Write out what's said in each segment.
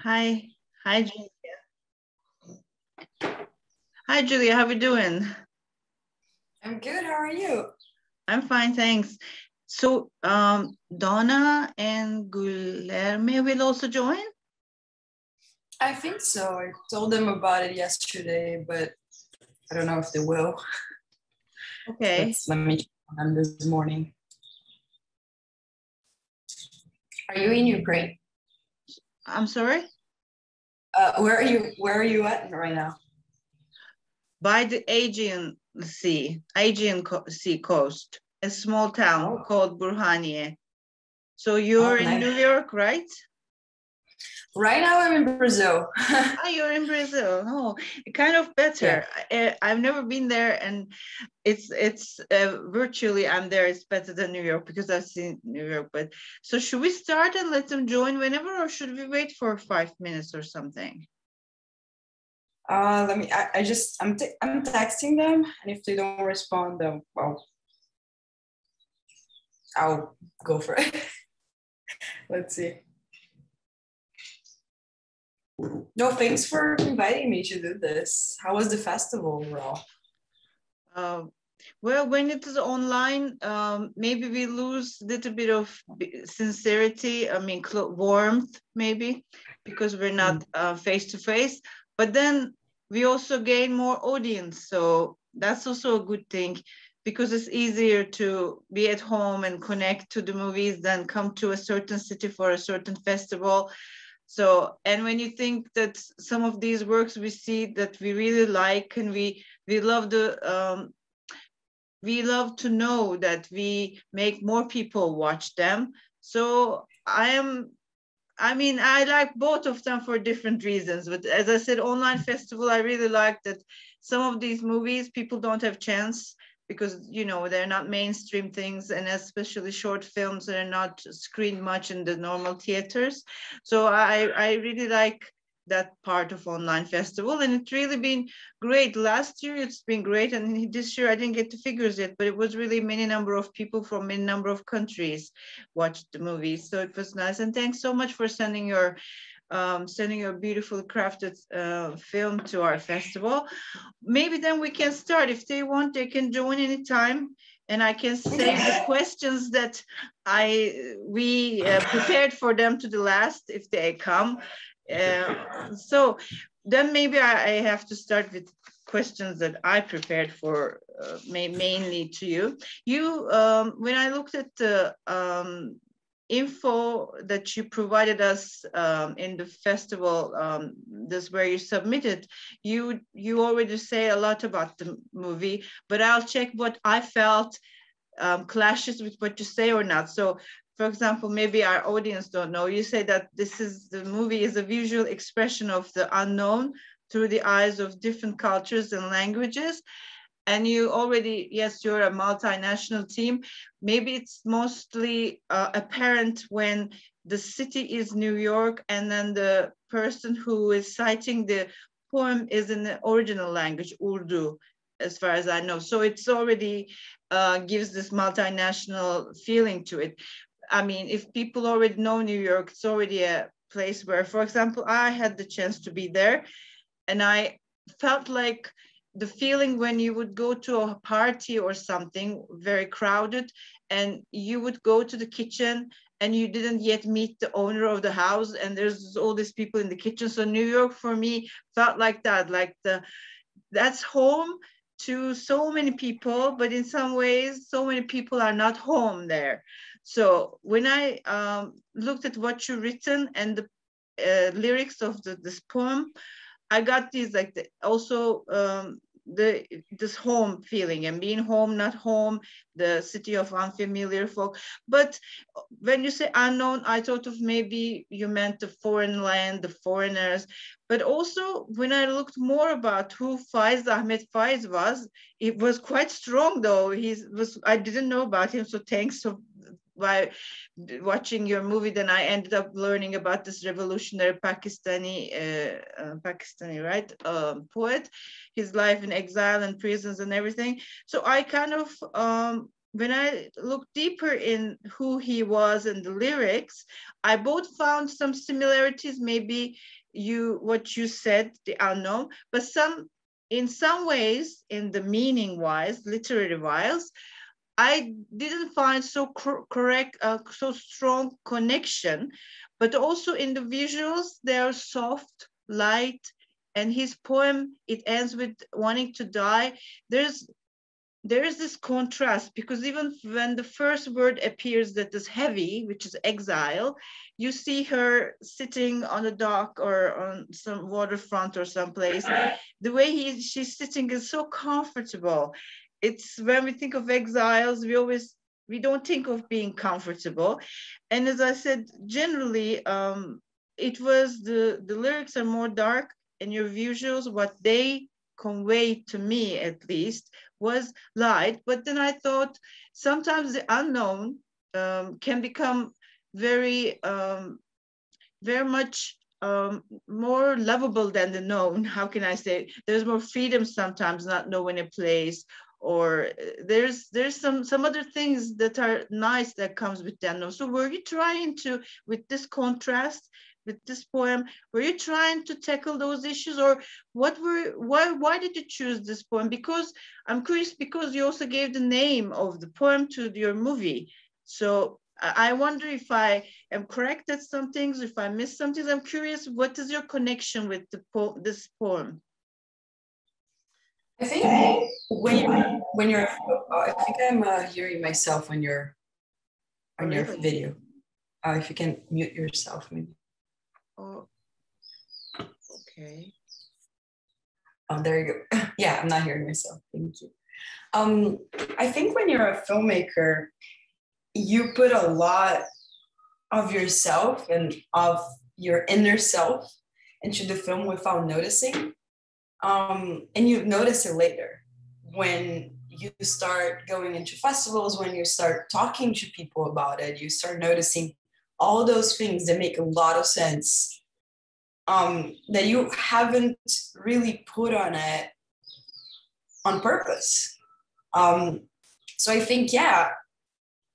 Hi. Hi, Julia. Hi, Julia. How are you doing? I'm good. How are you? I'm fine, thanks. So, Donna and Guilherme will also join? I think so. I told them about it yesterday, but I don't know if they will. Okay. Let me check on them this morning. Are you in Ukraine? I'm sorry? Where are you at right now? By the Aegean Sea, Sea coast, a small town called Burhaniye. So you're in New York, right? Right now I'm in Brazil. You're in Brazil. Oh, kind of better. Yeah. I've never been there, and it's virtually I'm there. It's better than New York because I've seen New York. But so should we start and let them join whenever, or should we wait for 5 minutes or something? I'm texting them, and if they don't respond, then well, I'll go for it. Let's see. No, thanks for inviting me to do this. How was the festival overall? Well, when it is online, maybe we lose a little bit of sincerity. I mean, warmth, maybe, because we're not face to face. But then we also gain more audience. So that's also a good thing, because it's easier to be at home and connect to the movies than come to a certain city for a certain festival. So, and when you think that some of these works we see that we really like, and we love we love to know that we make more people watch them. So I like both of them for different reasons. But as I said, online festival, I really like that some of these movies people don't have chance, because they're not mainstream things, and especially short films that are not screened much in the normal theaters. So I really like that part of online festival, and it's really been great. Last year it's been great, and this year I didn't get the figures yet, but it was really many number of people from many number of countries watched the movies, so it was nice. And thanks so much for sending your beautiful crafted film to our festival. Maybe then we can start. If they want, they can join anytime, and I can save the questions that we prepared for them to the last if they come. So then maybe I have to start with questions that I prepared for mainly to you. When I looked at the info that you provided us in the festival, this where you submitted, you already say a lot about the movie, but I'll check what I felt clashes with what you say or not. So, for example, maybe our audience don't know, you say that the movie is a visual expression of the unknown through the eyes of different cultures and languages. And you already, yes, you're a multinational team. Maybe it's mostly apparent when the city is New York, and then the person who is citing the poem is in the original language, Urdu, as far as I know. So it's already gives this multinational feeling to it. I mean, if people already know New York, it's already a place where, for example, I had the chance to be there, and I felt like the feeling when you would go to a party or something very crowded, and you would go to the kitchen and you didn't yet meet the owner of the house, and there's all these people in the kitchen. So New York for me felt like that, like that's home to so many people, but in some ways, so many people are not home there. So when I looked at what you've written and the lyrics of this poem, I got these this home feeling, and being home, not home, the city of unfamiliar folk. But when you say unknown, I thought of maybe you meant the foreign land, the foreigners. But also when I looked more about who Ahmet Faiz was, it was quite strong though. I didn't know about him, so thanks. So by watching your movie, then I ended up learning about this revolutionary Pakistani right, poet, his life in exile and prisons and everything. So I kind of when I looked deeper in who he was and the lyrics, I both found some similarities, maybe what you said, the unknown, but in some ways, in the meaning wise, literary wise, I didn't find so correct, so strong connection, but also in the visuals, they are soft, light, and his poem, it ends with wanting to die. There is this contrast, because even when the first word appears that is heavy, which is exile, you see her sitting on a dock or on some waterfront or someplace. The way she's sitting is so comfortable. It's when we think of exiles, we don't think of being comfortable. And as I said, generally, it was the lyrics are more dark, and your visuals, what they convey to me at least, was light. But then I thought sometimes the unknown can become very much more lovable than the known. How can I say? There's more freedom sometimes not knowing a place, or there's some other things that are nice that comes with the unknown. So were you trying to, with this contrast, with this poem, were you trying to tackle those issues, or why did you choose this poem? Because I'm curious, because you also gave the name of the poem to your movie. So I wonder if I am correct at some things, if I missed some things. I'm curious, what is your connection with this poem? I think when you're, I think I'm hearing myself on your video. If you can mute yourself, maybe. Oh, okay. Oh, there you go. Yeah, I'm not hearing myself. Thank you. I think when you're a filmmaker, you put a lot of yourself and of your inner self into the film without noticing. And you notice it later when you start going into festivals, when you start talking to people about it, you start noticing all those things that make a lot of sense, that you haven't really put on it on purpose. So I think, yeah,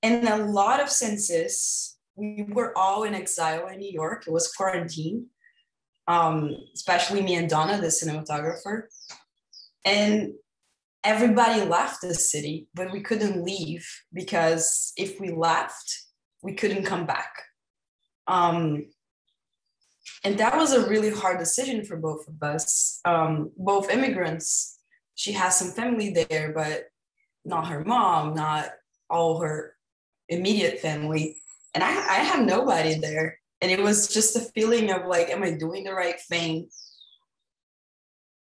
in a lot of senses, we were all in exile in New York. It was quarantine, especially me and Donna, the cinematographer. And everybody left the city, but we couldn't leave, because if we left, we couldn't come back. And that was a really hard decision for both of us, both immigrants. She has some family there, but not her mom, not all her immediate family. And I had nobody there. And it was just a feeling of like, am I doing the right thing?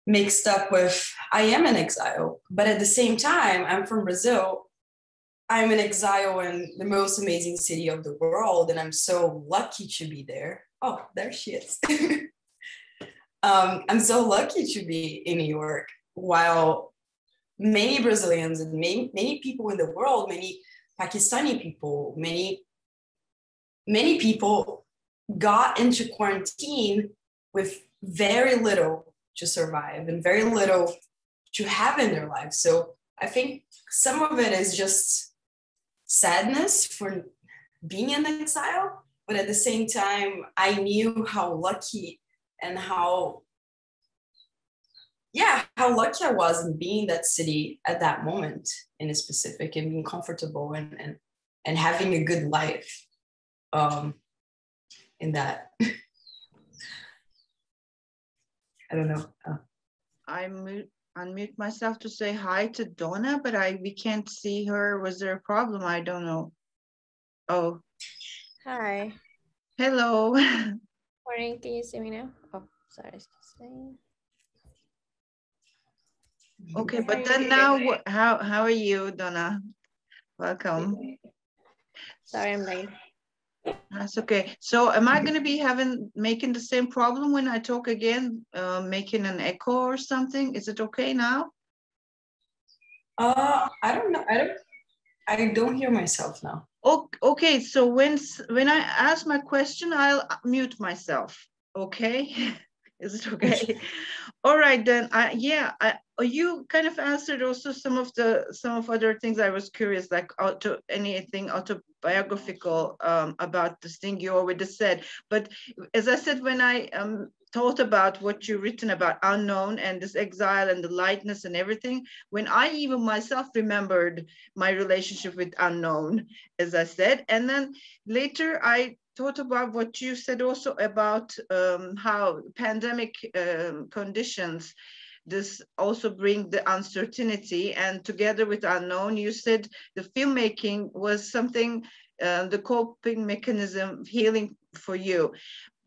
Mixed up with, I am in exile. But at the same time, I'm from Brazil. I'm in exile in the most amazing city of the world. And I'm so lucky to be there. Oh, there she is. I'm so lucky to be in New York, while many Brazilians and many people in the world, many Pakistani people, many people got into quarantine with very little to survive and very little to have in their lives. So I think some of it is just sadness for being in exile, but at the same time, I knew how lucky and how lucky I was in being in that city at that moment in a specific, and being comfortable and having a good life in that. I don't know. I unmute myself to say hi to Donna, but we can't see her. Was there a problem? I don't know. Oh. Hi. Hello. Morning, can you see me now? Oh, sorry, it's just saying. Okay, but then now, how are you, Donna? Welcome. Sorry, I'm late. That's okay. So am I going to be making the same problem when I talk again, making an echo or something? Is it okay now? I don't know. I don't hear myself now. Okay, so when I ask my question, I'll mute myself. Okay. Is it okay? All right, then. You kind of answered also some of other things I was curious, like anything autobiographical about this thing you already said. But as I said, when I thought about what you've written about unknown and this exile and the lightness and everything, when I even myself remembered my relationship with unknown, as I said, and then later I thought about what you said also about how pandemic conditions, this also bring the uncertainty, and together with unknown, you said the filmmaking was something, the coping mechanism of healing for you.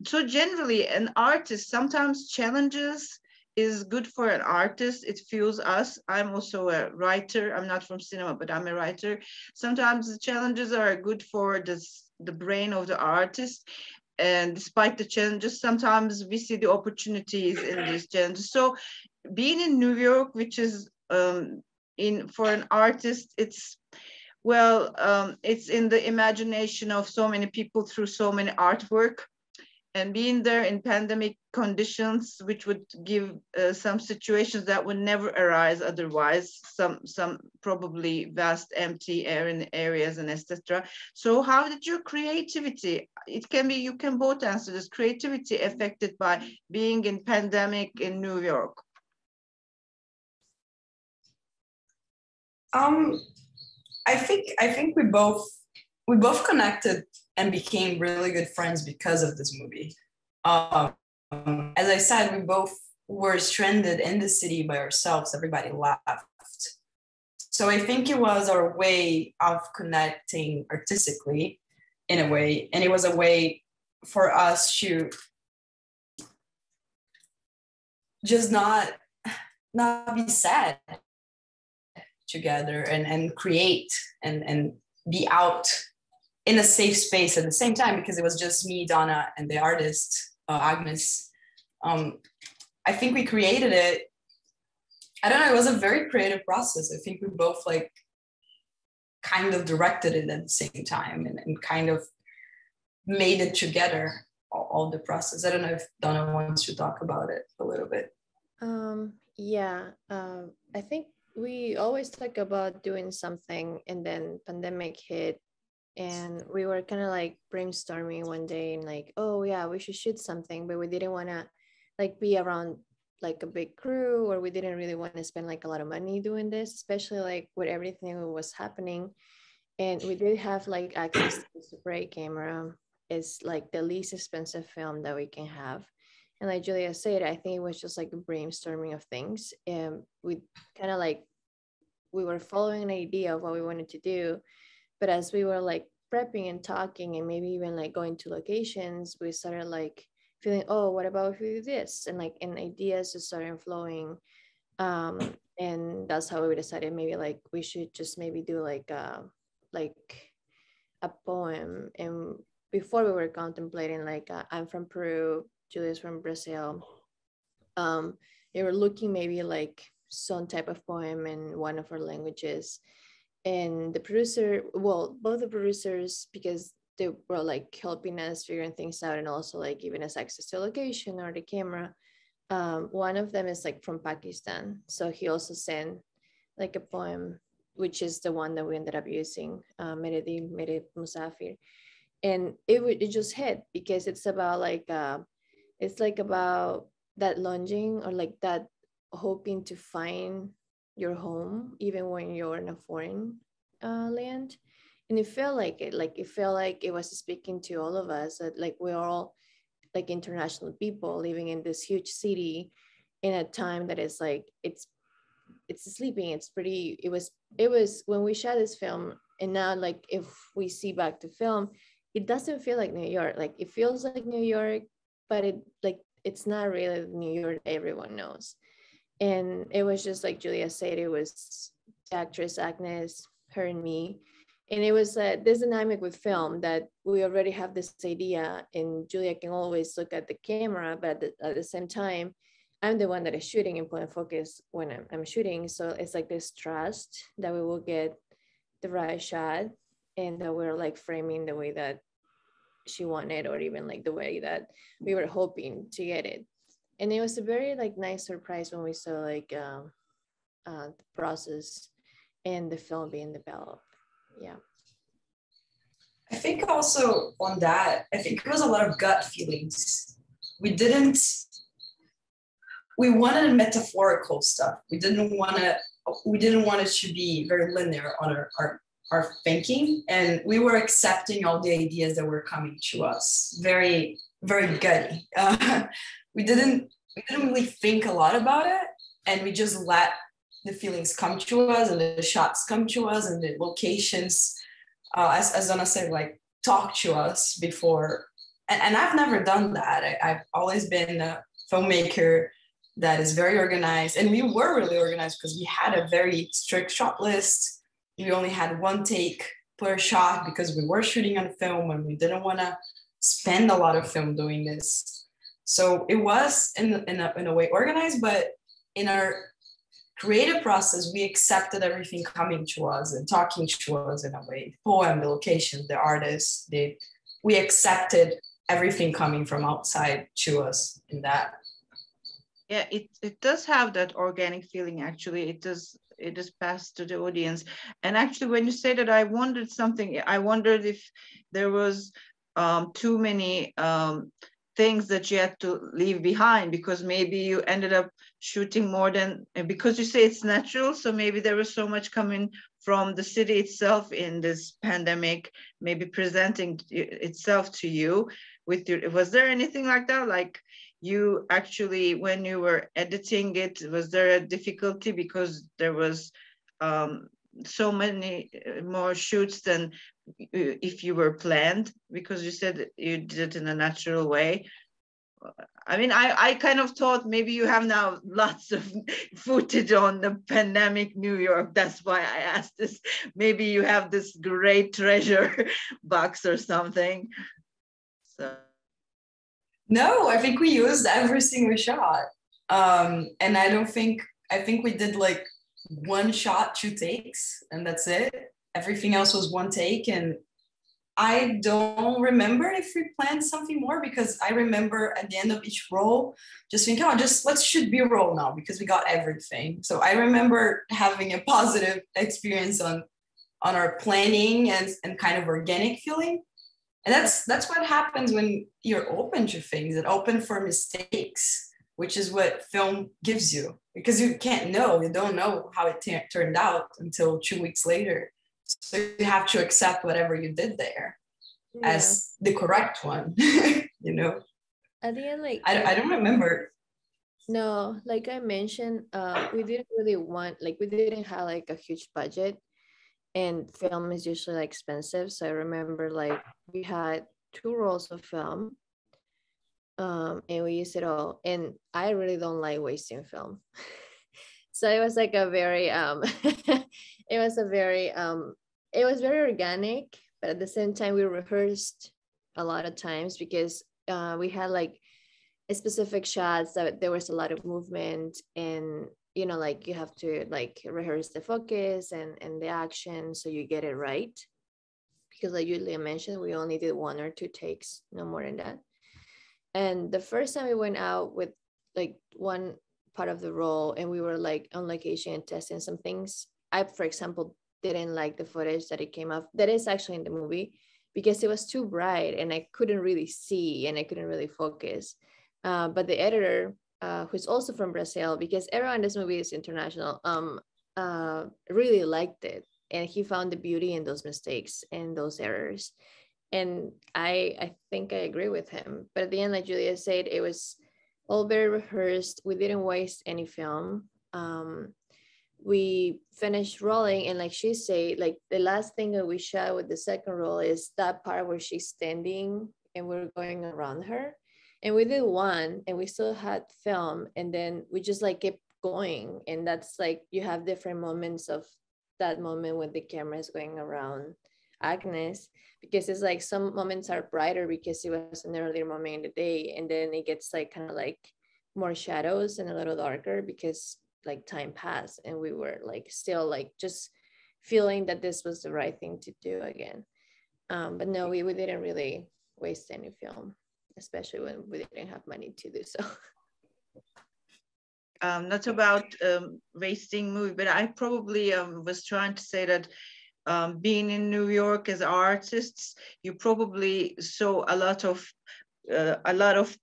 So generally, an artist sometimes challenges is good for an artist. It fuels us. I'm also a writer. I'm not from cinema, but I'm a writer. Sometimes the challenges are good for the brain of the artist. And despite the challenges, sometimes we see the opportunities in these challenges. So being in New York, which is for an artist, it's in the imagination of so many people through so many artwork. And being there in pandemic conditions, which would give some situations that would never arise otherwise, some probably vast empty areas and etc. So how did your creativity, it can be, you can both answer this, creativity affected by being in pandemic in New York? I think we both connected and became really good friends because of this movie. As I said, we both were stranded in the city by ourselves. Everybody left. So I think it was our way of connecting artistically in a way. And it was a way for us to just not be sad together and create and be out in a safe space at the same time, because it was just me, Donna, and the artist, Agnes. I think we created it. I don't know, it was a very creative process. I think we both like kind of directed it at the same time and kind of made it together, all the process. I don't know if Donna wants to talk about it a little bit. I think we always talk about doing something, and then pandemic hit, and we were kind of like brainstorming one day and like, oh yeah, we should shoot something, but we didn't want to like be around like a big crew, or we didn't really want to spend like a lot of money doing this, especially like with everything that was happening. And we did have like access to the Super 8 camera. It's like the least expensive film that we can have. And like Julia said, I think it was just like a brainstorming of things. And we kind of like, we were following an idea of what we wanted to do. But as we were like prepping and talking and maybe even like going to locations, we started like feeling, oh, what about if we do this? And like, and ideas just started flowing. And that's how we decided maybe like we should just maybe do like a poem. And before we were contemplating like, I'm from Peru, Julia's from Brazil. They were looking maybe like some type of poem in one of our languages. And the producer, well, both the producers, because they were like helping us figuring things out and also like giving us access to location or the camera. One of them is like from Pakistan. So he also sent like a poem, which is the one that we ended up using, Mere Musafir. And it just hit because it's about like, it's like about that longing or like that hoping to find your home even when you're in a foreign land. And it felt like it was speaking to all of us, that like we're all like international people living in this huge city in a time that is like it's sleeping. It was when we shot this film, and now like if we see back to film, it doesn't feel like New York. Like it feels like New York, but it's not really New York everyone knows. And it was just like Julia said, it was the actress Agnes, her and me. And it was this dynamic with film that we already have this idea, and Julia can always look at the camera, but at the same time, I'm the one that is shooting and putting focus when I'm shooting. So it's like this trust that we will get the right shot, and that we're like framing the way that she wanted, or even like the way that we were hoping to get it. And it was a very like nice surprise when we saw like the process and the film being developed. Yeah. I think also on that, I think it was a lot of gut feelings. We wanted metaphorical stuff. We didn't want it to be very linear on our thinking. And we were accepting all the ideas that were coming to us. Very, very gutty. We didn't really think a lot about it. And we just let the feelings come to us and the shots come to us and the locations, as Donna said, like talk to us before. And I've never done that. I've always been a filmmaker that is very organized. And we were really organized because we had a very strict shot list. We only had one take per shot because we were shooting on film and we didn't want to spend a lot of film doing this. So it was in a way organized, but in our creative process, we accepted everything coming to us and talking to us in a way. The poem, the location, the artist, we accepted everything coming from outside to us in that. Yeah, it does have that organic feeling, actually. It is passed to the audience. And actually, when you say that, I wondered something. I wondered if there was too many things that you had to leave behind, because maybe you ended up shooting more than, because you say it's natural, so maybe there was so much coming from the city itself in this pandemic, maybe presenting itself to you with your, was there anything like that? Like, you actually, when you were editing it, was there a difficulty because there was so many more shoots than if you were planned, because you said you did it in a natural way? I mean, I kind of thought maybe you have now lots of footage on the pandemic New York. That's why I asked this. Maybe you have this great treasure box or something. So. No, I think we used every single shot. And I think we did like one shot, 2 takes, and that's it. Everything else was 1 take. And I don't remember if we planned something more, because I remember at the end of each roll, just thinking, oh, let's shoot B-roll now because we got everything. So I remember having a positive experience on our planning and kind of organic feeling. And that's what happens when you're open to things and open for mistakes, which is what film gives you, because you don't know how it turned out until 2 weeks later. So you have to accept whatever you did there as the correct one, you know? At the end, like, I don't remember. No, like I mentioned, we didn't really we didn't have like a huge budget, and film is usually like expensive. So I remember like we had 2 rolls of film, and we used it all. And I really don't like wasting film. So it was like a very, it was very organic, but at the same time we rehearsed a lot of times because we had like specific shots that there was a lot of movement, and you know, like you have to like rehearse the focus and the action so you get it right, because like Julia mentioned, we only did 1 or 2 takes, no more than that. And the first time we went out with like one part of the role and we were like on location and testing some things, I, for example, didn't like the footage that it came up that is actually in the movie, because it was too bright and I couldn't really see and I couldn't really focus. But the editor, who's also from Brazil, because everyone in this movie is international, really liked it. And he found the beauty in those mistakes and those errors. And I think I agree with him. But at the end, like Julia said, it was all very rehearsed. We didn't waste any film. We finished rolling, and like she said, like the last thing that we shot with the second roll is that part where she's standing and we're going around her. And we did 1 and we still had film, and then we just like kept going. And that's like, you have different moments of that moment when the camera is going around Agnes, because it's like some moments are brighter because it was an earlier moment in the day, and then it gets like kind of like more shadows and a little darker because like time passed and we were like still like just feeling that this was the right thing to do again. But no, we didn't really waste any film, especially when we didn't have money to do so. not about wasting movie, but I probably was trying to say that being in New York as artists, you probably saw a lot of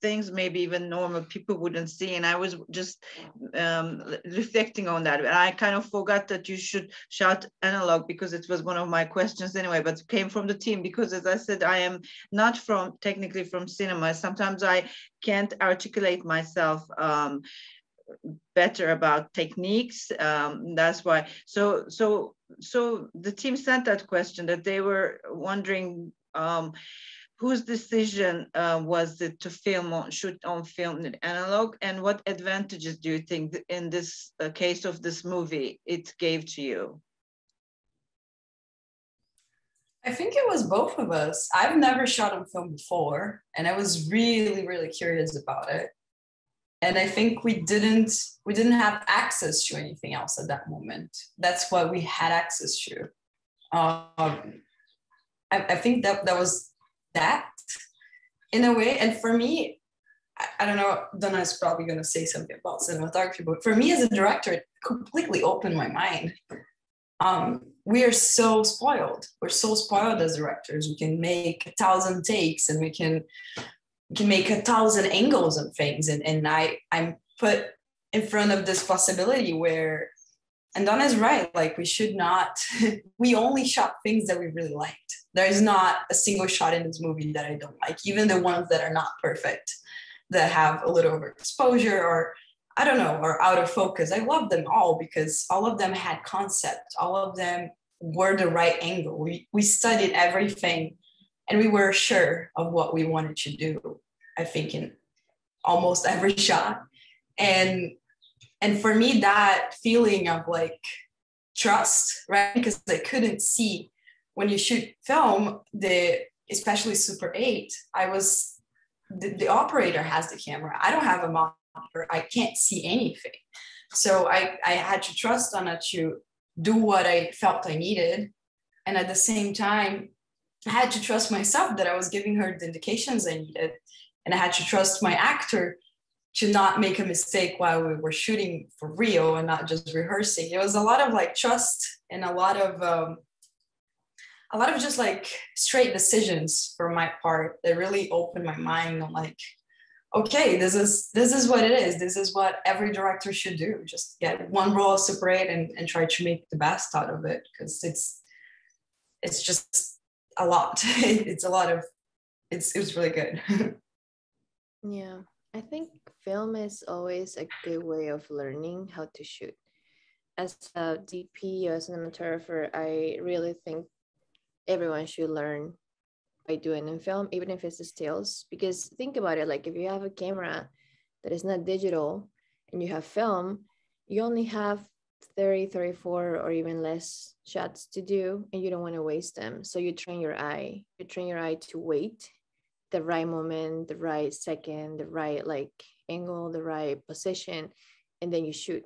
things maybe even normal people wouldn't see, and I was just reflecting on that, and I kind of forgot that you should shout analog because it was one of my questions anyway, but it came from the team because, as I said, I am not technically from cinema. Sometimes I can't articulate myself better about techniques. That's why. So the team sent that question, that they were wondering whose decision was it to shoot on film and analog, and what advantages do you think in this case of this movie it gave to you? I think it was both of us. I've never shot on film before, and I was really, really curious about it. And I think we didn't have access to anything else at that moment. That's what we had access to. I think that was that in a way. And for me, I don't know, Donna is probably going to say something about cinematography, but for me as a director, it completely opened my mind. We are so spoiled. We're so spoiled as directors. We can make 1,000 takes, and we can make 1,000 angles of things. And I'm put in front of this possibility where, and Donna is right, like we should not, we only shot things that we really liked. There is not a single shot in this movie that I don't like, even the ones that are not perfect, that have a little overexposure or I don't know, or out of focus. I love them all because all of them had concept. All of them were the right angle. We studied everything, and we were sure of what we wanted to do, I think, in almost every shot. And for me, that feeling of like trust, right? Because I couldn't see when you shoot film, especially Super 8, the operator has the camera. I don't have a monitor. I can't see anything. So I had to trust Donna to do what I felt I needed. And at the same time, I had to trust myself that I was giving her the indications I needed. And I had to trust my actor to not make a mistake while we were shooting for real and not just rehearsing. It was a lot of like trust and a lot of just like straight decisions for my part that really opened my mind on like, okay, this is what it is. This is what every director should do. Just get one roll of Super 8 and try to make the best out of it, because it's just a lot. It's a lot of, it was really good. Yeah, I think film is always a good way of learning how to shoot. As a DP or a cinematographer, I really think everyone should learn by doing in film, even if it's the stills. Because think about it, like if you have a camera that is not digital and you have film, you only have 30, 34 or even less shots to do, and you don't want to waste them. So you train your eye. You train your eye to wait the right moment, the right second, the right like angle, the right position, and then you shoot.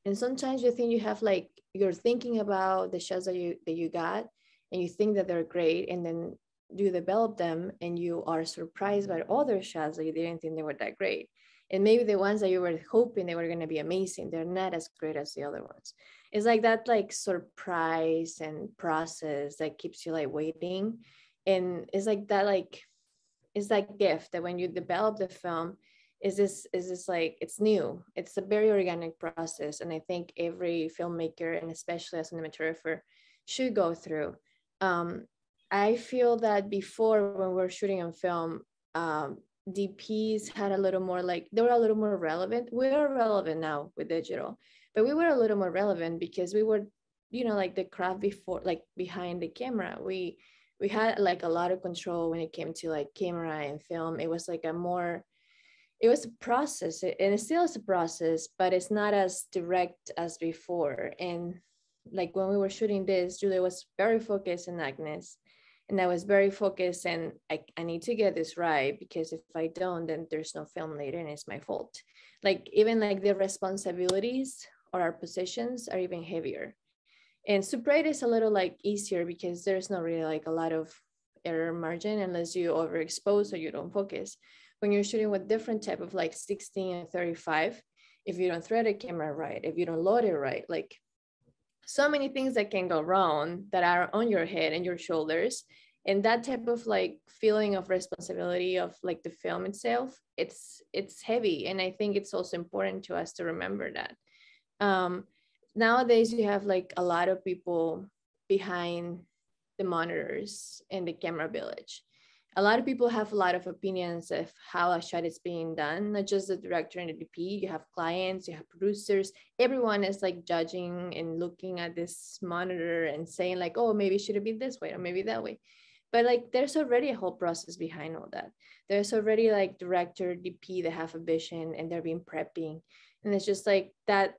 And sometimes you think you have like, you're thinking about the shots that you got, and you think that they're great, and then you develop them and you are surprised by other shots that you didn't think they were that great. And maybe the ones that you were hoping they were going to be amazing, they're not as great as the other ones. It's like that like surprise and process that keeps you like waiting. And it's like that, like, it's that gift that when you develop the film, is this like, it's new. It's a very organic process. And I think every filmmaker, and especially a cinematographer, should go through. I feel that before, when we're shooting on film, DPs had a little more like, they were a little more relevant. We are relevant now with digital, but we were a little more relevant because we were, you know, like the craft before, like behind the camera. We had like a lot of control when it came to like camera and film. It was like it was a process, and it still is a process, but it's not as direct as before. And like when we were shooting this, Julia was very focused on Agnes. And I was very focused, and I need to get this right, because if I don't, then there's no film later and it's my fault. Like even like the responsibilities or our positions are even heavier. And Super 8 is a little like easier because there's not really like a lot of error margin unless you overexpose or you don't focus. when you're shooting with different type of like 16 and 35, if you don't thread the camera right, if you don't load it right, like so many things that can go wrong that are on your head and your shoulders. And that type of like feeling of responsibility of like the film itself, it's heavy. And I think it's also important to us to remember that. Nowadays you have like a lot of people behind the monitors in the camera village. A lot of people have a lot of opinions of how a shot is being done, not just the director and the DP. You have clients, you have producers. Everyone is like judging and looking at this monitor and saying like, oh, maybe it should have been this way or maybe that way. But like, there's already a whole process behind all that. There's already like director, DP that have a vision and they're been prepping. And it's just like that,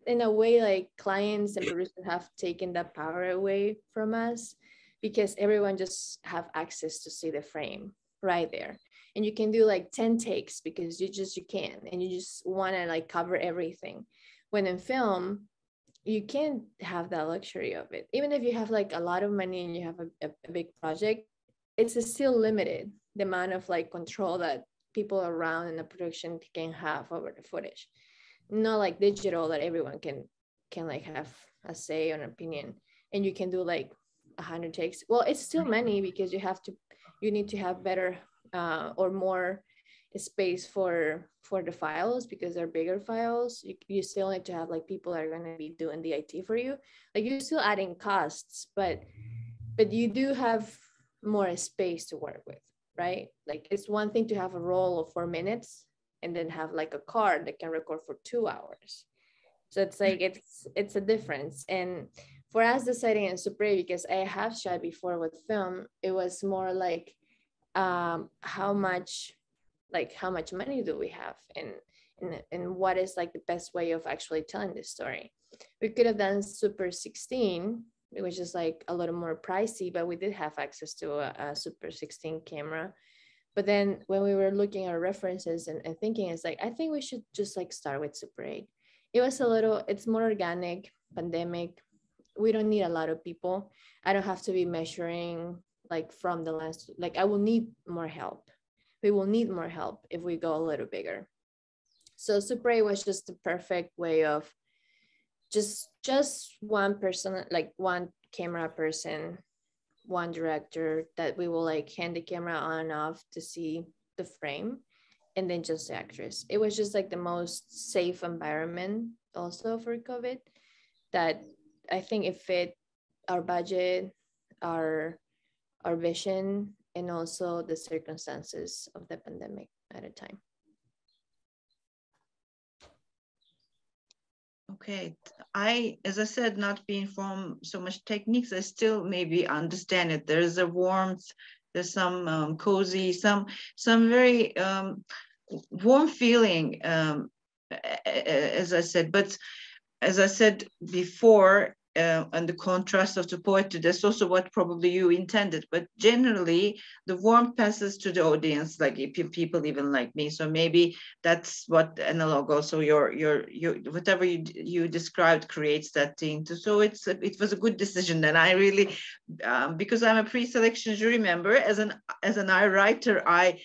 in a way, like clients and producers have taken that power away from us, because everyone just have access to see the frame right there. And you can do like 10 takes because you can, and you just want to like cover everything. When in film, you can't have that luxury of it. Even if you have like a lot of money and you have a big project, it's still limited, the amount of like control that people around in the production can have over the footage. Not like digital that everyone can like have a say or an opinion, and you can do like 100 takes. Well, it's still many because you need to have better or more space for the files, because they're bigger files. You still need to have like people that are going to be doing the IT for you. Like you're still adding costs, but you do have more space to work with, right? Like it's one thing to have a roll of 4 minutes and then have like a card that can record for 2 hours. So it's like, it's a difference. And for us deciding in Super 8, because I have shot before with film, it was more like how much money do we have, and what is like the best way of actually telling this story. We could have done Super 16, which is like a little more pricey, but we did have access to a Super 16 camera. But then when we were looking at our references and thinking, it's like, I think we should just like start with Super 8. It's more organic, pandemic. We don't need a lot of people. I don't have to be measuring like from the lens. Like I will need more help. We will need more help if we go a little bigger. So Super 8 was just the perfect way of just one person, like one camera person, one director that we will like hand the camera on and off to see the frame, and then just the actress. It was just like the most safe environment also for COVID, that I think it fit our budget, our vision, and also the circumstances of the pandemic at a time. Okay, as I said, not being from so much techniques, I still maybe understand it. There's a warmth, there's some cozy, some very warm feeling, as I said. But as I said before, and the contrast of the poetry, that's also what probably you intended. But generally, the warmth passes to the audience, like people even like me. So maybe that's what analog also your whatever you described creates that thing. So it was a good decision. And I really, because I'm a pre-selection jury member, as an eye writer, I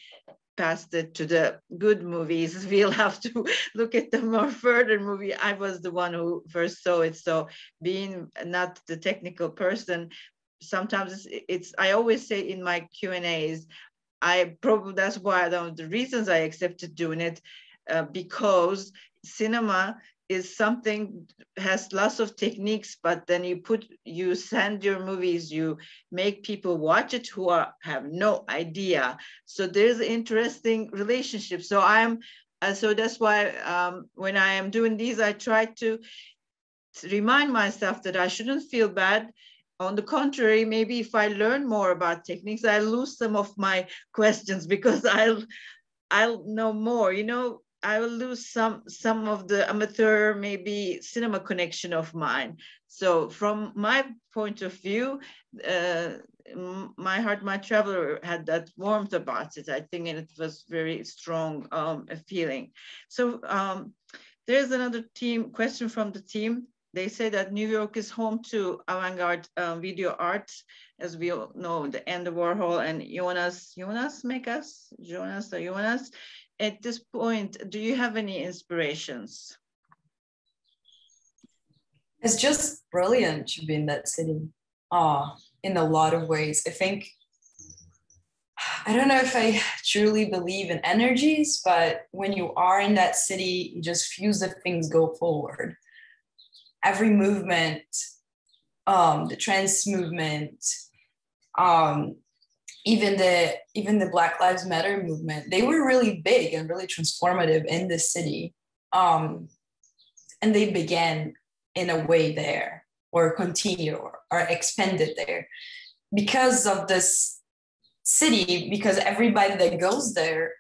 passed it to the good movies. We'll have to look at the more further movie. I was the one who first saw it. So being not the technical person, sometimes I always say in my Q&As, that's why the reasons I accepted doing it, because cinema is something, has lots of techniques, but then you send your movies, you make people watch it who have no idea. So there's an interesting relationship. So so that's why when I am doing these, I try to remind myself that I shouldn't feel bad. On the contrary, maybe if I learn more about techniques, I lose some of my questions because I'll know more, I will lose some of the amateur, maybe cinema connection of mine. So from my point of view, My Heart, My Traveler had that warmth about it, I think, and it was very strong feeling. So there's another question from the team. they say that New York is home to avant-garde video art, as we all know, the Andy Warhol and Jonas. At this point, do you have any inspirations? It's just brilliant to be in that city. In a lot of ways. I think, I don't know if I truly believe in energies, but when you are in that city, you just feel that things go forward. Every movement, the trans movement, even the Black Lives Matter movement, they were really big and really transformative in the city. And they began in a way there, or continue or expanded there because of this city, because everybody that goes there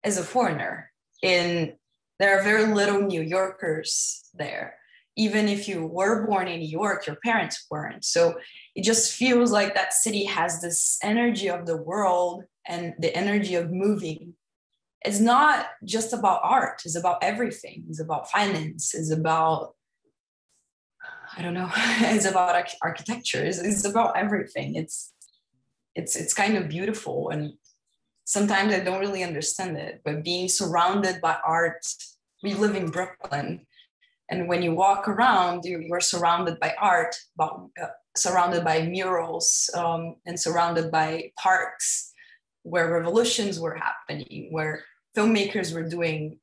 is a foreigner. And there are very little New Yorkers there. Even if you were born in New York, your parents weren't. So it just feels like that city has this energy of the world and the energy of moving. It's not just about art, it's about everything. It's about finance, it's about, I don't know, it's about architecture, it's about everything. It's kind of beautiful, and sometimes I don't really understand it, but being surrounded by art, we live in Brooklyn, and when you walk around, you're surrounded by art, surrounded by murals, and surrounded by parks where revolutions were happening, where filmmakers were doing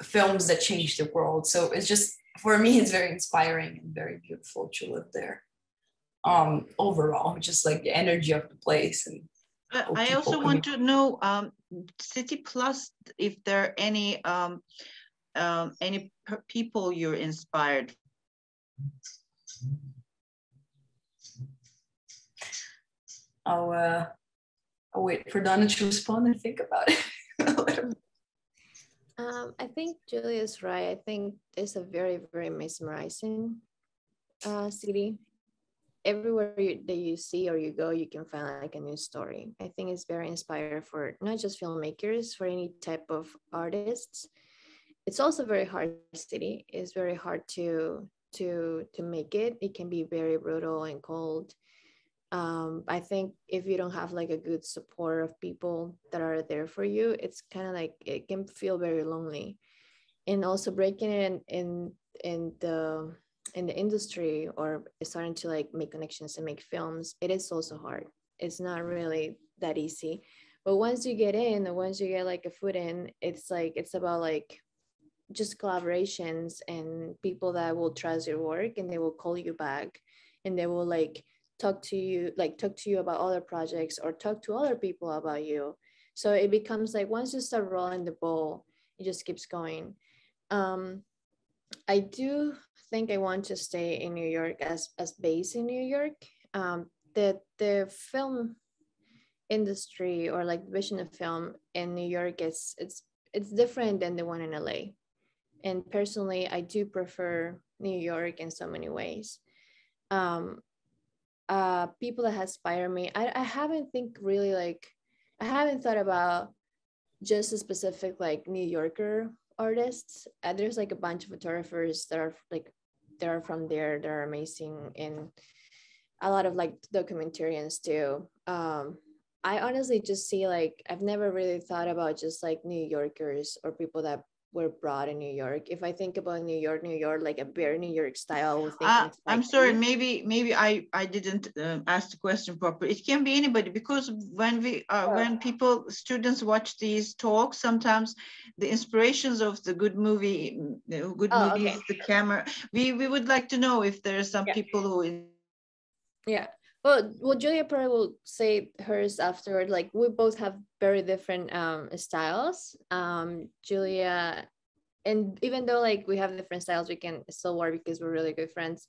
films that changed the world. So it's just, for me, it's very inspiring and very beautiful to live there. Overall, just like the energy of the place. And I also want to know, City Plus, if there are any people you're inspired. I'll wait for Donna to respond and think about it. I think Julia's right. I think it's a very, very mesmerizing city. Everywhere that you see or you go, you can find like a new story. I think it's very inspiring for not just filmmakers, for any type of artists. It's also a very hard city. It's very hard to make it. It can be very brutal and cold. I think if you don't have like a good support of people that are there for you, it's kind of like, it can feel very lonely. And also breaking in the industry or starting to like make connections and make films, it is also hard. It's not really that easy. But once you get in, or once you get like a foot in, it's like, it's about like just collaborations and people that will trust your work, and they will call you back, and they will like talk to you about other projects or talk to other people about you. So it becomes like, once you start rolling the ball, it just keeps going. I do think I want to stay in New York as based in New York. The film industry, or like the vision of film in New York, it's different than the one in LA. And personally, I do prefer New York in so many ways. People that have inspired me, I haven't thought about just a specific like New Yorker artists. There's like a bunch of photographers that are from there, that are amazing, and a lot of like documentarians too. I honestly just see like, I've never really thought about just like New Yorkers or people that were brought in New York. If I think about New York, like a very New York style. I'm sorry, maybe I didn't ask the question properly. It can be anybody, because when students watch these talks, sometimes the inspirations of the good movies, okay, the camera. We would like to know if there are some people who. Yeah. Well, Julia probably will say hers afterward. Like, we both have very different styles. Julia, and even though like we have different styles, we can still work because we're really good friends.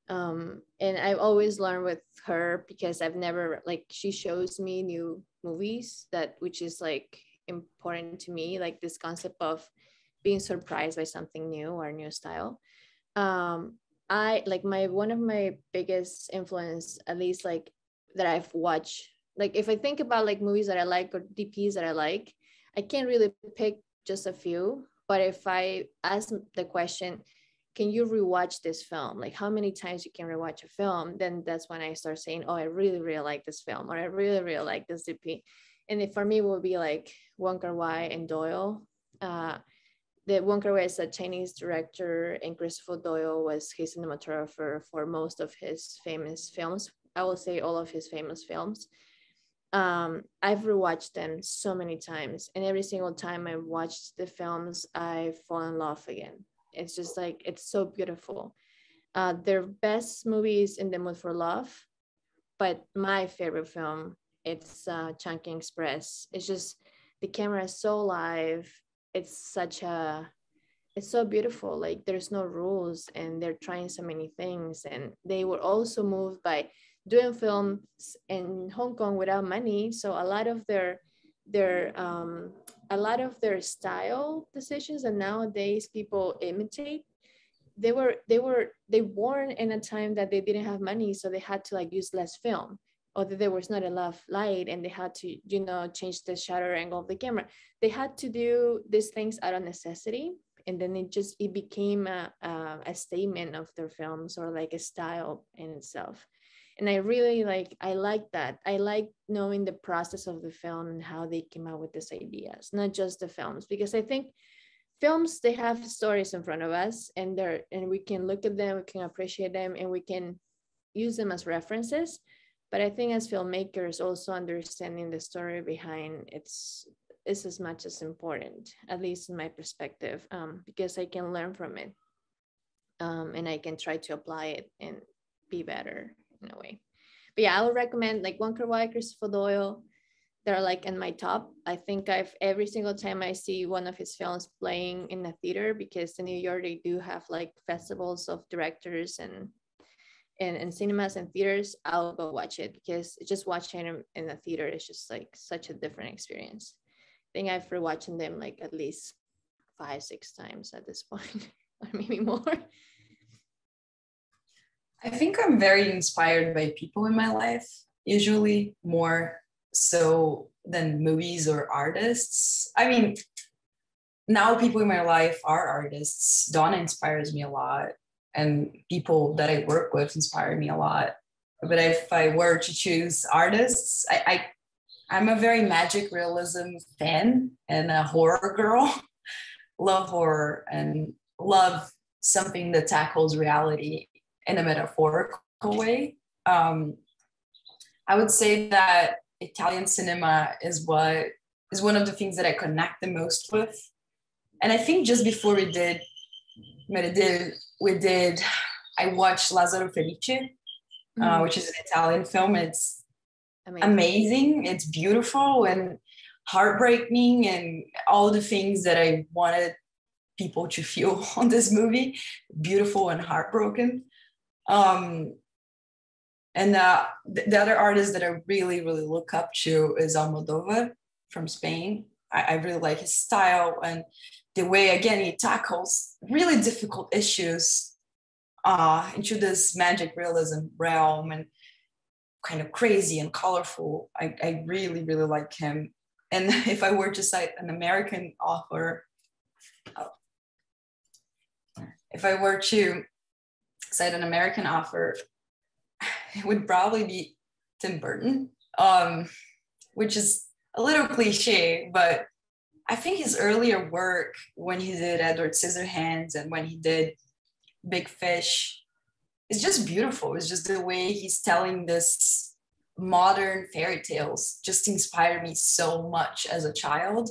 And I've always learned with her, because I've never, like, she shows me new movies, which is like important to me, like this concept of being surprised by something new or new style. I like one of my biggest influence, at least like that I've watched, like if I think about like movies that I like or DPs that I like, I can't really pick just a few. But if I ask the question, can you rewatch this film? Like how many times you can rewatch a film? Then that's when I start saying, oh, I really, really like this film, or I really, really like this DP. And it, for me, it would be like Wong Kar-wai and Doyle. The Wong Kar-wai is a Chinese director, and Christopher Doyle was his cinematographer for most of his famous films. I will say all of his famous films. I've rewatched them so many times, and every single time I watched the films, I fall in love again. It's just like, it's so beautiful. Their best movies In the Mood for Love, but my favorite film, it's Chungking Express. It's just, the camera is so alive. It's so beautiful. Like there's no rules, and they're trying so many things. And they were also moved by doing films in Hong Kong without money. So a lot of their style decisions that nowadays people imitate, they born in a time that they didn't have money, so they had to like use less film, or that there was not enough light, and they had to, you know, change the shutter angle of the camera. They had to do these things out of necessity, and then it became a statement of their films, or like a style in itself. And I really like that. I like knowing the process of the film and how they came out with these ideas, not just the films, because I think films, they have stories in front of us, and we can look at them, we can appreciate them, and we can use them as references. But I think as filmmakers, also understanding the story behind is as much as important, at least in my perspective, because I can learn from it, and I can try to apply it and be better in a way. But yeah, I would recommend like Wong Kar-wai, Christopher Doyle. They're like in my top. I think every single time I see one of his films playing in a theater, because in New York they do have like festivals of directors and cinemas and theaters, I'll go watch it, because just watching them in the theater is just like such a different experience. I think I've rewatching them like at least 5-6 times at this point, or maybe more. I think I'm very inspired by people in my life, usually more so than movies or artists. I mean, now people in my life are artists. Donna inspires me a lot, and people that I work with inspire me a lot. But if I were to choose artists, I'm a very magic realism fan and a horror girl. Love horror and love something that tackles reality in a metaphorical way. I would say that Italian cinema is one of the things that I connect the most with. And I think just before we did, I watched Lazzaro Felice, which is an Italian film. It's amazing. It's beautiful and heartbreaking, and all the things that I wanted people to feel on this movie, beautiful and heartbroken. And the other artist that I really, really look up to is Almodovar from Spain. I really like his style and the way, again, he tackles really difficult issues into this magic realism realm, and kind of crazy and colorful. I really, really like him. And if I were to cite an American author, it would probably be Tim Burton, which is a little cliche, but I think his earlier work, when he did Edward Scissorhands and when he did Big Fish, is just beautiful. It's just the way he's telling this modern fairy tales just inspired me so much as a child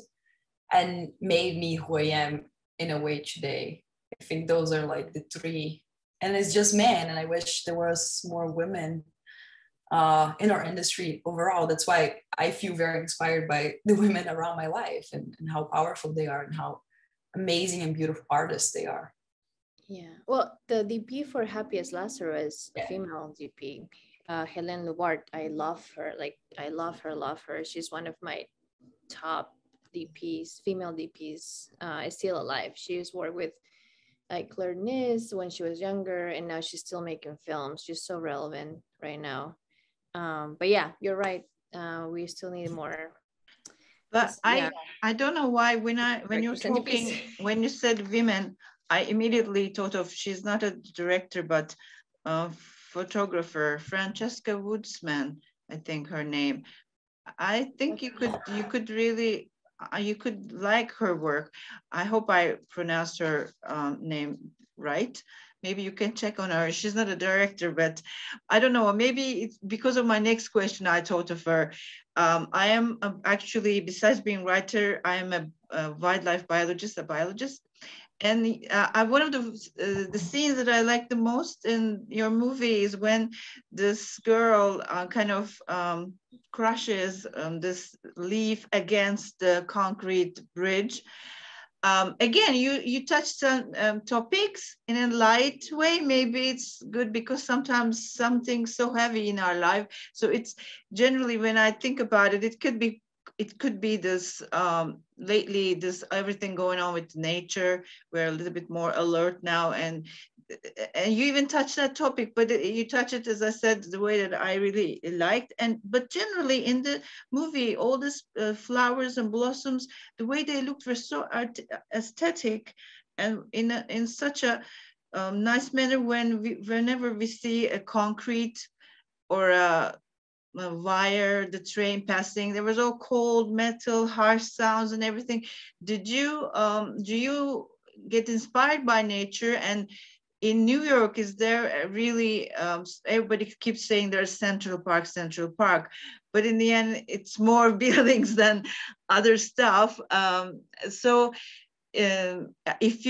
and made me who I am in a way today. I think those are like the three. And it's just men, and I wish there was more women in our industry overall. That's why I feel very inspired by the women around my life, and how powerful they are and how amazing and beautiful artists they are. Yeah, well, the DP for Happiest Lazarus, female DP, Hélène Louvart, I love her. Like, I love her. She's one of my top DPs, female DPs, is still alive. She's worked with like Claire Nis when she was younger, and now she's still making films. She's so relevant right now. But yeah, you're right. We still need more. But I don't know why when you're talking, when you said women, I immediately thought of, she's not a director, but a photographer, Francesca Woodsman, I think her name. I think you could really, you could like her work. I hope I pronounced her name right. Maybe you can check on her. She's not a director, but I don't know. Maybe it's because of my next question, I thought of her. I am actually, besides being writer, I am a wildlife biologist, a biologist. And one of the scenes that I like the most in your movie is when this girl kind of crushes this leaf against the concrete bridge. Again, you touched on topics in a light way. Maybe it's good because sometimes something's so heavy in our life. So it's generally, when I think about it, it could be this lately, this everything going on with nature. We're a little bit more alert now, and you even touched that topic, but you touch it, as I said, the way that I really liked. But generally in the movie, all these flowers and blossoms, the way they looked were so aesthetic, and in such a nice manner. Whenever we see a concrete or a wire, the train passing, there was all cold metal, harsh sounds and everything. Do you get inspired by nature? And in New York, is there really, everybody keeps saying there's Central Park, but in the end, it's more buildings than other stuff. So if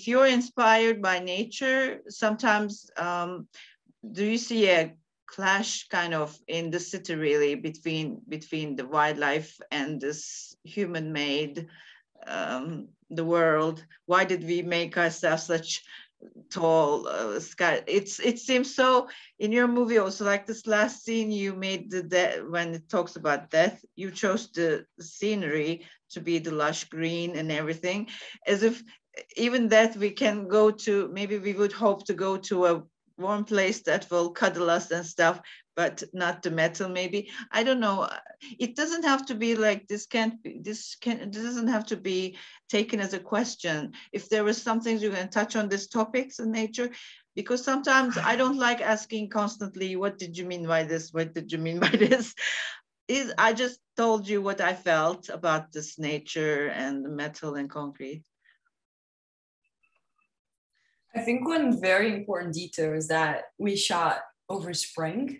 you're inspired by nature, sometimes do you see a clash kind of in the city, really, between the wildlife and this human-made, the world? Why did we make ourselves such tall sky? It seems so in your movie also, like this last scene you made, when it talks about death, you chose the scenery to be the lush green and everything, as if even that we can go to, maybe we would hope to go to a warm place that will cuddle us and stuff, but not the metal. Maybe, I don't know. It doesn't have to be like this. This doesn't have to be taken as a question. If there was something you can touch on these topics in nature, because sometimes I don't like asking constantly, what did you mean by this? What did you mean by this? I just told you what I felt about this nature and the metal and concrete. I think one very important detail is that we shot over spring.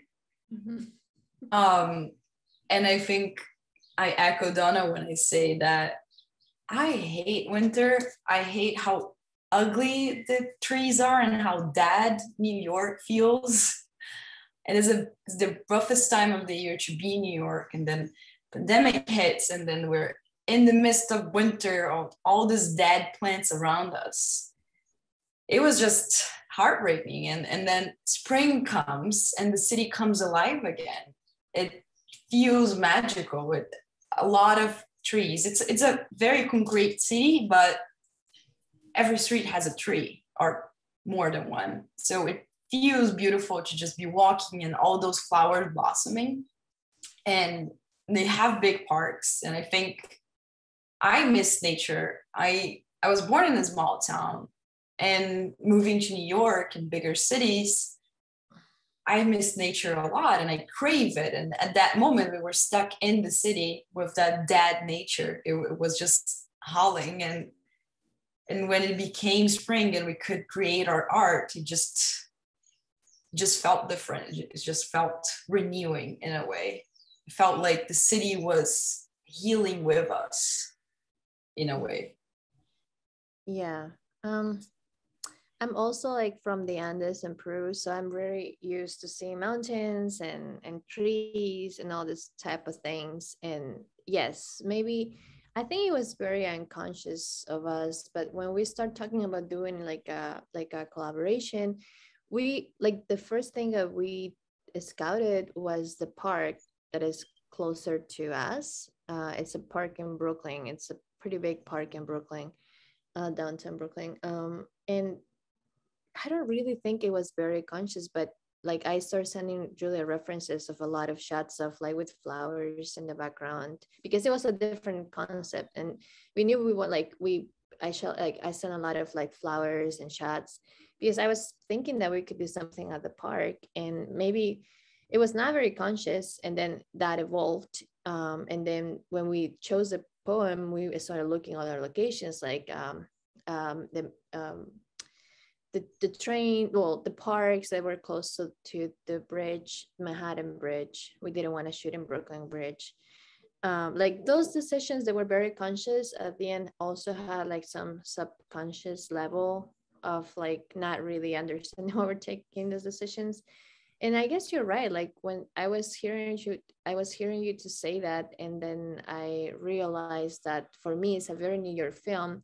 Mm-hmm. And I think I echo Donna when I say that I hate winter. I hate how ugly the trees are and how dead New York feels. It is the roughest time of the year to be in New York, and then pandemic hits, and then we're in the midst of winter, of all these dead plants around us. It was just heartbreaking. And then spring comes and the city comes alive again. It feels magical with a lot of trees. It's a very concrete city, but every street has a tree or more than one. So it feels beautiful to just be walking and all those flowers blossoming. And they have big parks. And I think I miss nature. I was born in a small town, and moving to New York and bigger cities, I miss nature a lot and I crave it. And at that moment, we were stuck in the city with that dead nature. It was just howling. And when it became spring and we could create our art, it just felt different. It just felt renewing in a way. It felt like the city was healing with us in a way. Yeah. I'm also like from the Andes in Peru, so I'm very used to seeing mountains and trees and all this type of things. And yes, maybe I think it was very unconscious of us, but when we start talking about doing like a collaboration, we like the first thing that we scouted was the park that is closer to us. It's a park in Brooklyn. It's a pretty big park in Brooklyn, downtown Brooklyn. And I don't really think it was very conscious, but like I started sending Julia references of a lot of shots of like with flowers in the background, because it was a different concept. And we knew we want, like, we I sent a lot of like flowers and shots because I was thinking that we could do something at the park, and maybe it was not very conscious, and then that evolved. And then when we chose a poem, we started looking at other locations like the train, well, the parks that were close to the bridge, Manhattan Bridge. We didn't want to shoot in Brooklyn Bridge. Like those decisions that were very conscious at the end also had like some subconscious level of like not really understanding why we're taking those decisions. And I guess you're right. Like when I was hearing you to say that, and then I realized that for me it's a very New York film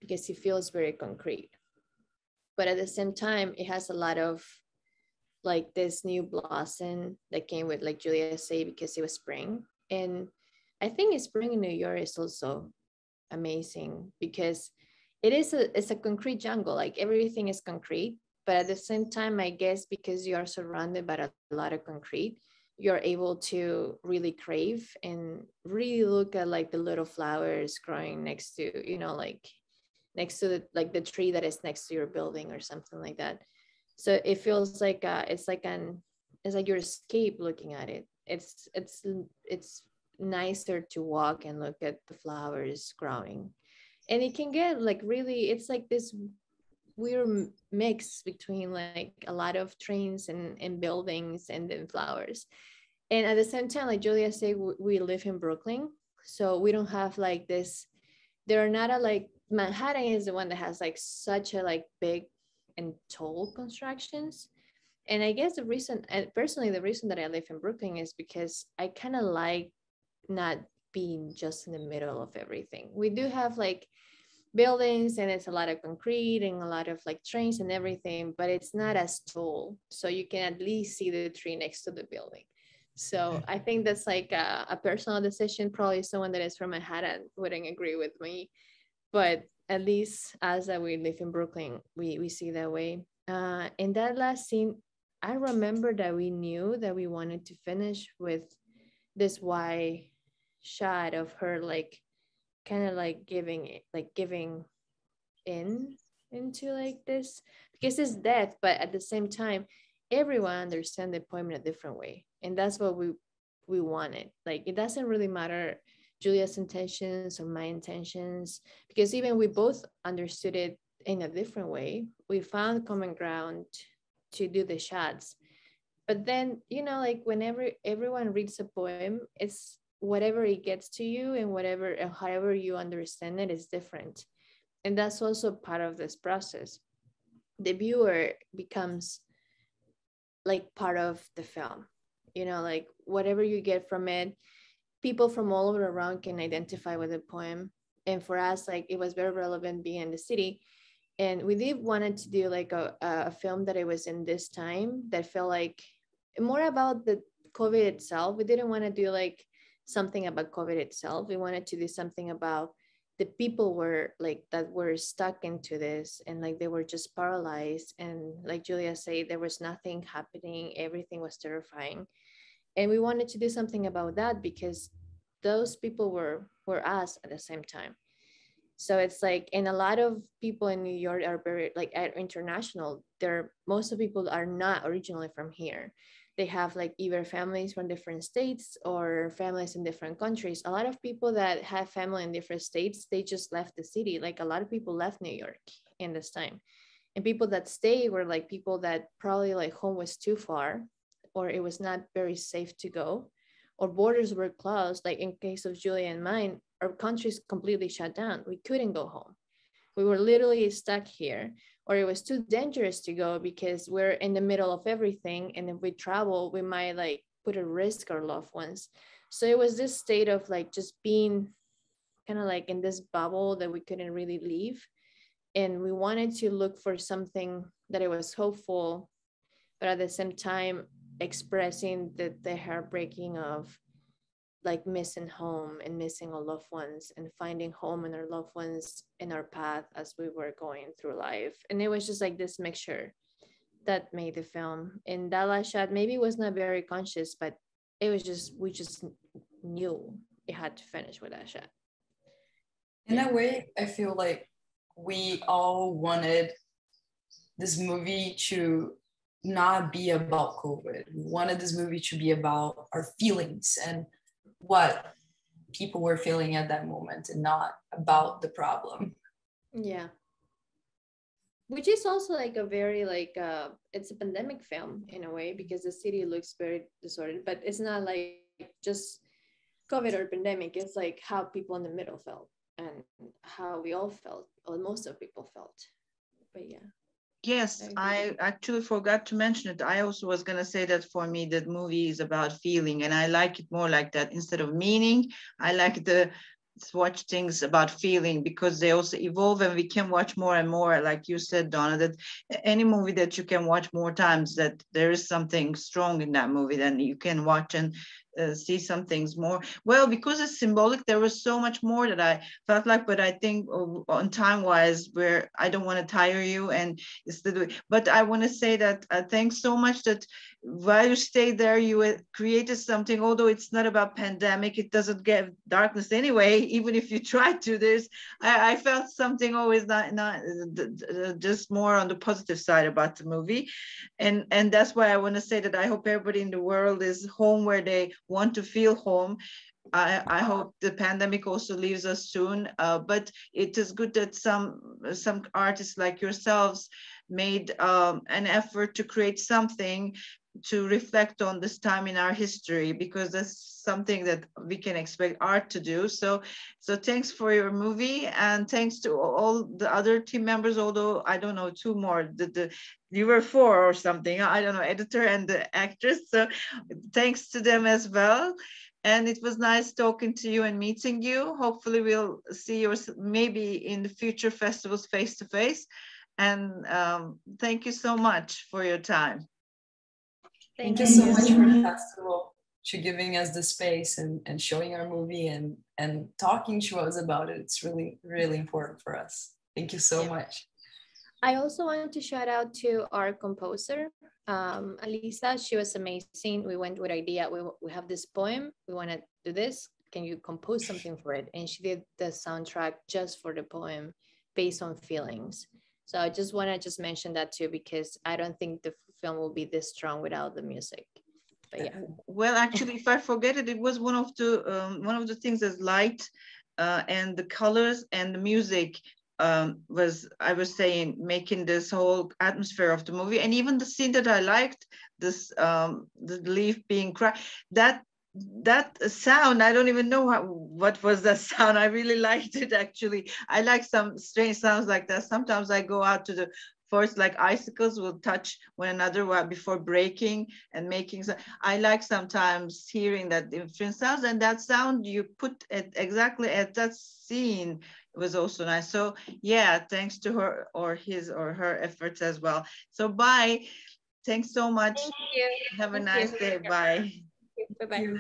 because it feels very concrete. But at the same time, it has a lot of like this new blossom that came with, like Julia said, because it was spring. And I think spring in New York is also amazing because it's a concrete jungle. Like everything is concrete, but at the same time, I guess because you are surrounded by a lot of concrete, you're able to really crave and really look at like the little flowers growing next to, like next to the tree that is next to your building or something like that. So it feels like it's like your escape looking at it. It's nicer to walk and look at the flowers growing, and it can get like really, it's like this weird mix between like a lot of trains and buildings and then flowers. And at the same time, like Julia said, we live in Brooklyn, so we don't have like this, there are not a like, Manhattan is the one that has like such a like big and tall constructions. And I guess the reason, and personally the reason that I live in Brooklyn is because I kind of like not being just in the middle of everything. We do have like buildings and it's a lot of concrete and a lot of like trains and everything, but it's not as tall. So you can at least see the tree next to the building. So I think that's like a personal decision. Probably someone that is from Manhattan wouldn't agree with me, but at least as that we live in Brooklyn, we see that way. In that last scene, I remember that we knew that we wanted to finish with this wide shot of her like kind of like giving in into like this, because it's death, but at the same time everyone understands the poem in a different way, and that's what we wanted. Like it doesn't really matter Julia's intentions or my intentions, because even we both understood it in a different way. We found common ground to do the shots. But then, like whenever everyone reads a poem, it's whatever it gets to you, and whatever and however you understand it is different. And that's also part of this process. The viewer becomes like part of the film, like whatever you get from it, people from all over around can identify with the poem. And for us, like it was very relevant being in the city. And we did wanted to do like a film that it was in this time that felt like more about the COVID itself. We didn't want to do like something about COVID itself. We wanted to do something about the people that were stuck into this, and like they were just paralyzed. And like Julia said, there was nothing happening. Everything was terrifying. And we wanted to do something about that because those people were us at the same time. So it's like, and a lot of people in New York are very like international. Most of people are not originally from here. They have like either families from different states or families in different countries. A lot of people that have family in different states, they just left the city. Like a lot of people left New York in this time. And people that stay were like people that probably like home was too far, or it was not very safe to go, or borders were closed. Like in case of Julia and mine, our country's completely shut down. We couldn't go home. We were literally stuck here, or it was too dangerous to go because we're in the middle of everything. And if we travel, we might like put at risk our loved ones. So it was this state of like just being kind of like in this bubble that we couldn't really leave. And we wanted to look for something that it was hopeful, but at the same time expressing the heartbreaking of like missing home and missing our loved ones and finding home in our loved ones in our path as we were going through life. And it was just like this mixture that made the film. And that last shot maybe was not very conscious, but it was just, we just knew it had to finish with that shot. In a way, I feel like we all wanted this movie to not be about COVID. We wanted this movie to be about our feelings and what people were feeling at that moment, and not about the problem. Yeah. Which is also like a very like it's a pandemic film in a way, because the city looks very disordered, but it's not like just COVID or pandemic. It's like how people in the middle felt and how we all felt, or most of people felt. But yeah. Yes, I actually forgot to mention it. I also was going to say that for me, that movie is about feeling, and I like it more like that instead of meaning. I like the watch things about feeling, because they also evolve and we can watch more and more. Like you said, Donna, that any movie that you can watch more times, that there is something strong in that movie, then you can watch and see some things more. Well, because it's symbolic, there was so much more that I felt like, but I think on time wise, where I don't want to tire you, and but I want to say that thanks so much that while you stayed there, you created something. Although it's not about pandemic, it doesn't get darkness anyway. Even if you try to, I felt something always not just more on the positive side about the movie, and that's why I want to say that I hope everybody in the world is home where they want to feel home. I hope the pandemic also leaves us soon, but it is good that some artists like yourselves made an effort to create something to reflect on this time in our history, because that's something that we can expect art to do. So thanks for your movie, and thanks to all the other team members, although I don't know, two more, you were four or something, I don't know, editor and the actress. So thanks to them as well. And it was nice talking to you and meeting you. Hopefully we'll see you maybe in the future festivals face to face. And thank you so much for your time. Thank you so much for the festival, to giving us the space and showing our movie and talking to us about it. It's really, really important for us. Thank you so much. I also wanted to shout out to our composer, Alisa. She was amazing. We went with idea. We have this poem. We want to do this. Can you compose something for it? And she did the soundtrack just for the poem based on feelings. So I just want to mention that too, because I don't think the film will be this strong without the music. But yeah. Well, actually, if I forget it, it was one of the things that's light and the colors and the music I was saying, making this whole atmosphere of the movie. And even the scene that I liked, this the leaf being cracked, that sound, I don't even know what was that sound. I really liked it, actually. I like some strange sounds like that. Sometimes I go out to the forest, like icicles will touch one another before breaking and making. I like sometimes hearing that different sounds, and that sound you put it exactly at that scene. It was also nice. So yeah, thanks to her or his or her efforts as well. So bye. Thanks so much. Thank you. Have a nice day. Bye. Bye-bye.